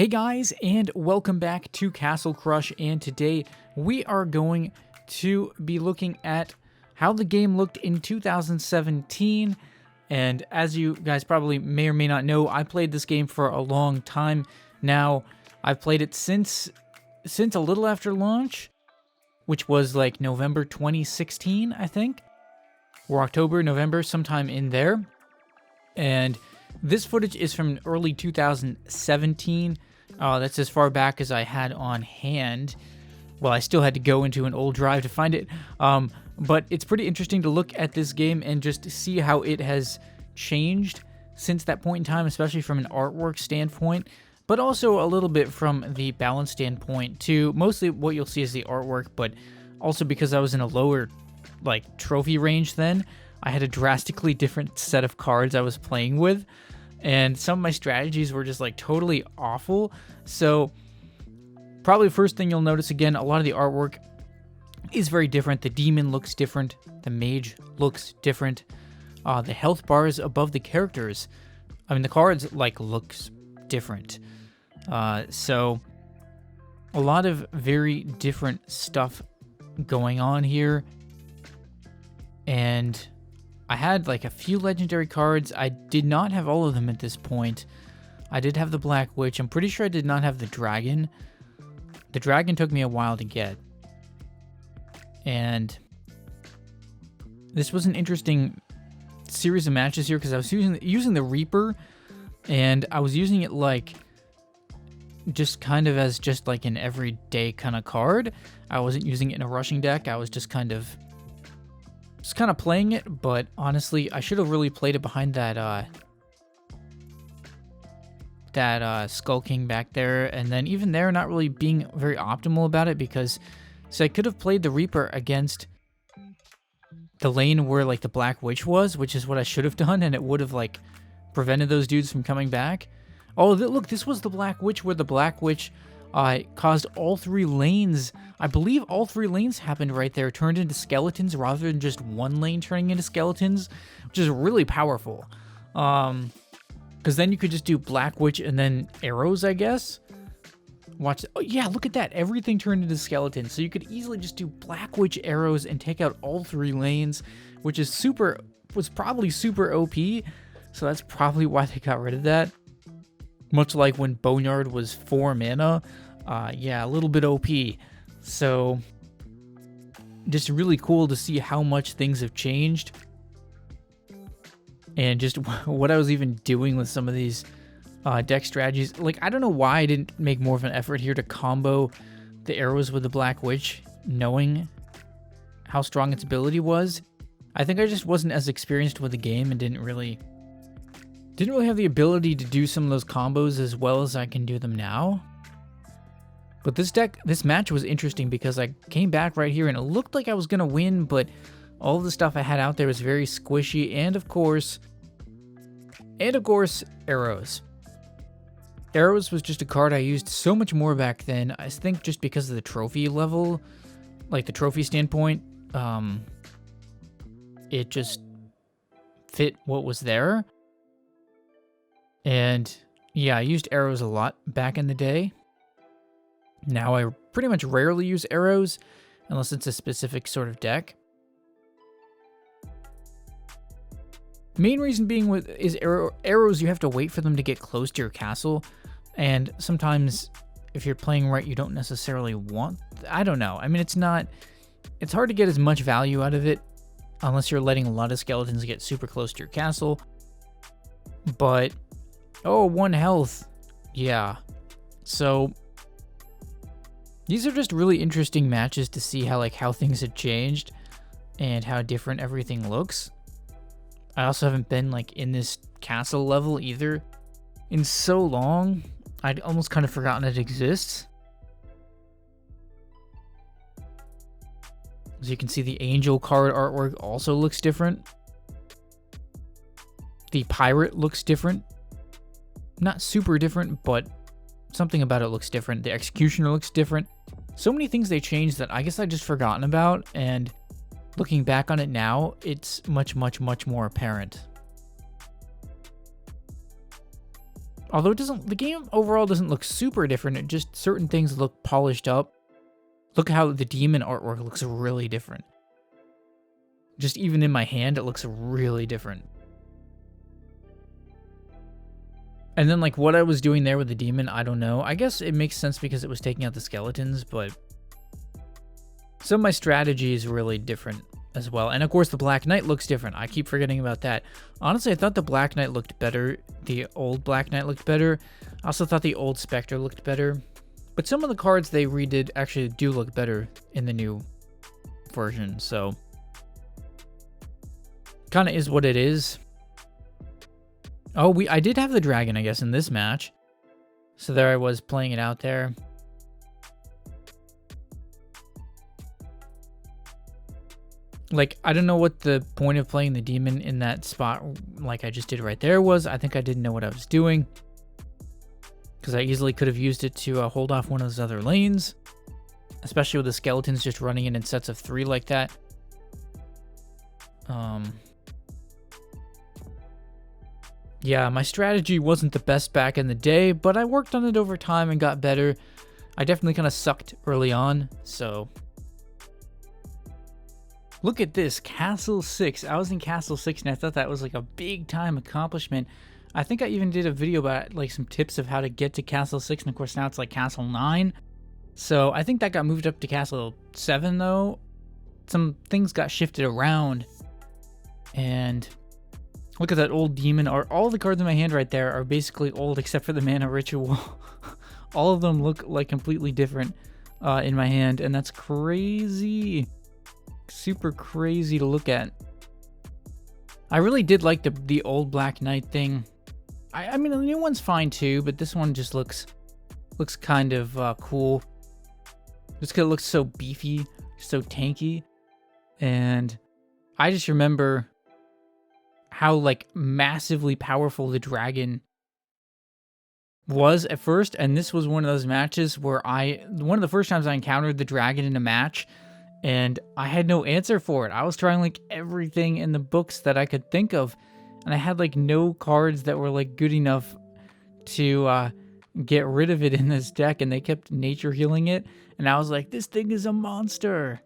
Hey guys, and welcome back to Castle Crush, and today we are going to be looking at how the game looked in 2017. And as you guys probably may or may not know, I played this game for a long time now. I've played it since a little after launch, which was like November 2016, I think, or October, November, sometime in there. And this footage is from early 2017. That's as far back as I had on hand. Well, I still had to go into an old drive to find it. But it's pretty interesting to look at this game and just see how it has changed since that point in time, especially from an artwork standpoint, but also a little bit from the balance standpoint too. Mostly what you'll see is the artwork, but also because I was in a lower trophy range then, I had a drastically different set of cards I was playing with, and some of my strategies were just like totally awful. So probably first thing you'll notice, again, a lot of the artwork is very different. The demon looks different. The mage looks different. The health bars above the characters, I mean the cards looks different. So a lot of very different stuff going on here. And I had a few legendary cards. I did not have all of them at this point. I did have the Black Witch. I'm pretty sure I did not have the Dragon. The Dragon took me a while to get. And this was an interesting series of matches here because I was using the Reaper, and I was using it just kind of as an everyday kind of card. I wasn't using it in a rushing deck. I was just kind of playing it, but honestly, I should have really played it behind that Skull King back there, and then even there, not really being very optimal about it, because I could have played the Reaper against the lane where the Black Witch was, which is what I should have done, and it would have prevented those dudes from coming back. Oh, look, this was the Black Witch where the Black Witch caused all three lanes. I believe all three lanes happened right there, turned into skeletons rather than just one lane turning into skeletons, which is really powerful. Because then you could just do Black Witch and then arrows, I guess. Watch. Oh yeah, look at that. Everything turned into skeletons. So you could easily just do Black Witch arrows and take out all three lanes, which is was probably super OP. So that's probably why they got rid of that. Much like when Boneyard was 4 mana. Yeah, a little bit OP. So just really cool to see how much things have changed. And just what I was even doing with some of these deck strategies. I don't know why I didn't make more of an effort here to combo the arrows with the Black Witch, knowing how strong its ability was. I think I just wasn't as experienced with the game and didn't really have the ability to do some of those combos as well as I can do them now. But this match was interesting because I came back right here and it looked like I was going to win, but all the stuff I had out there was very squishy, and of course, arrows. Arrows was just a card I used so much more back then. I think just because of the trophy level, the trophy standpoint, it just fit what was there. And yeah, I used arrows a lot back in the day. Now I pretty much rarely use arrows unless it's a specific sort of deck. Main reason being is arrows, you have to wait for them to get close to your castle, and sometimes if you're playing right, you don't necessarily want. I don't know. I mean, it's hard to get as much value out of it unless you're letting a lot of skeletons get super close to your castle. But oh, 1 health. Yeah. So these are just really interesting matches to see how things have changed and how different everything looks. I also haven't been in this castle level either in so long. I'd almost kind of forgotten it exists. As you can see, the angel card artwork also looks different. The pirate looks different. Not super different, but something about it looks different. The executioner looks different. So many things they changed that I guess I just forgotten about, and looking back on it now, it's much, much, much more apparent. Although it doesn't, the game overall doesn't look super different. It just, certain things look polished up. Look how the demon artwork looks really different. Just even in my hand, it looks really different. And then like what I was doing there with the demon, I don't know. I guess it makes sense because it was taking out the skeletons, but some of my strategy is really different as well. And of course the Black Knight looks different. I keep forgetting about that. Honestly, I thought the Black Knight looked better. The old Black Knight looked better. I also thought the old Spectre looked better. But some of the cards they redid actually do look better in the new version, so kind of is what it is. Oh, I did have the dragon, I guess, in this match. So there I was playing it out there. Like, I don't know what the point of playing the demon in that spot like I just did right there was. I think I didn't know what I was doing, because I easily could have used it to hold off one of those other lanes, especially with the skeletons just running in sets of 3 like that. Yeah, my strategy wasn't the best back in the day, but I worked on it over time and got better. I definitely kind of sucked early on, so... Look at this, Castle 6. I was in Castle 6 and I thought that was like a big time accomplishment. I think I even did a video about like some tips of how to get to Castle 6, and of course now it's like Castle 9. So I think that got moved up to Castle 7 though. Some things got shifted around. And look at that old demon art. All the cards in my hand right there are basically old except for the Mana Ritual. All of them look like completely different in my hand, and that's crazy. Super crazy to look at. I really did like the old Black Knight thing. I mean, the new one's fine too, but this one just looks kind of cool. Just because it looks so beefy, so tanky. And I just remember how like massively powerful the dragon was at first, and this was one of those matches where one of the first times I encountered the dragon in a match, and I had no answer for it. I was trying like everything in the books that I could think of, and I had like no cards that were like good enough to get rid of it in this deck, and they kept nature healing it, and I was like, this thing is a monster.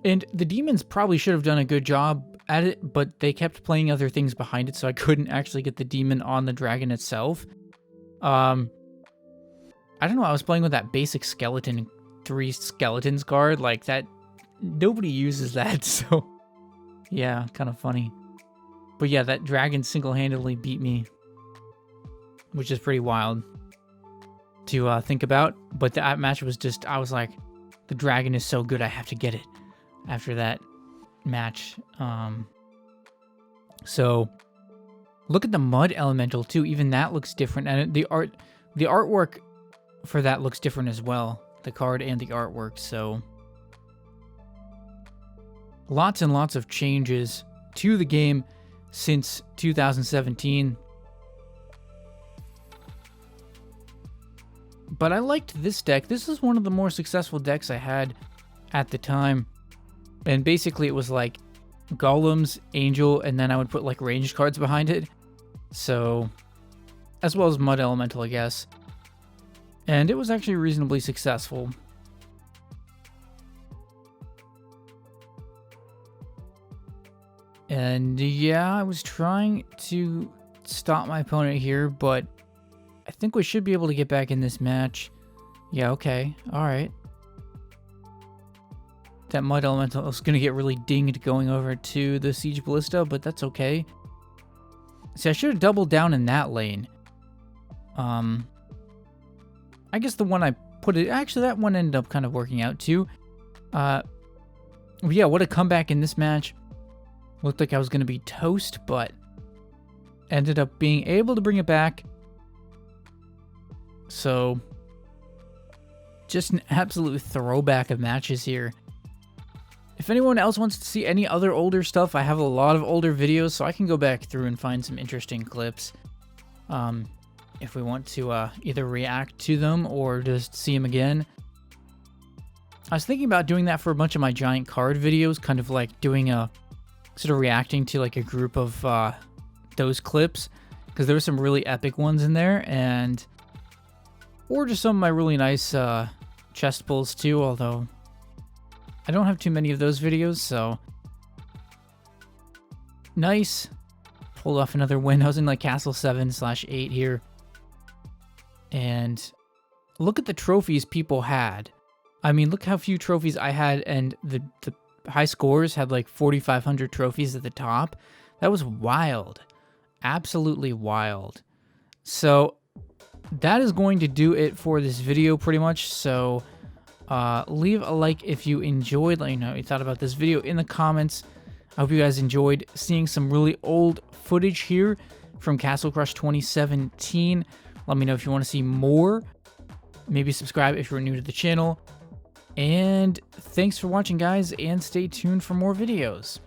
And the demons probably should have done a good job at it, but they kept playing other things behind it, so I couldn't actually get the demon on the dragon itself. I don't know, I was playing with that basic skeleton, 3 skeletons card, like that, nobody uses that, so yeah, kind of funny. But yeah, that dragon single-handedly beat me, which is pretty wild to think about. But that match was just, I was like, the dragon is so good, I have to get it after that match. So look at the mud elemental too, even that looks different, and the artwork for that looks different as well, the card and the artwork. So lots and lots of changes to the game since 2017. But I liked this deck. This is one of the more successful decks I had at the time. And basically it was like golems, angel, and then I would put like ranged cards behind it. So, as well as mud elemental, I guess. And it was actually reasonably successful. And yeah, I was trying to stop my opponent here, but I think we should be able to get back in this match. Yeah, okay. Alright. That mud elemental is going to get really dinged going over to the Siege Ballista, but that's okay. See, I should have doubled down in that lane. I guess the one I put it... Actually, that one ended up kind of working out too. Yeah, what a comeback in this match. Looked like I was going to be toast, but ended up being able to bring it back. So, just an absolute throwback of matches here. If anyone else wants to see any other older stuff, I have a lot of older videos, so I can go back through and find some interesting clips. If we want to either react to them or just see them again. I was thinking about doing that for a bunch of my giant card videos, kind of like doing a sort of reacting to like a group of those clips. because there were some really epic ones in there, or just some of my really nice chest pulls too, although I don't have too many of those videos, so nice. Pulled off another win. I was in like Castle 7/8 here. And look at the trophies people had. I mean, look how few trophies I had, and the high scores had like 4,500 trophies at the top. That was wild. Absolutely wild. So that is going to do it for this video pretty much. So leave a like if you enjoyed. Let me know what you thought about this video in the comments. I hope you guys enjoyed seeing some really old footage here from Castle Crush 2017. Let me know if you want to see more. Maybe subscribe if you're new to the channel. And thanks for watching, guys, and stay tuned for more videos.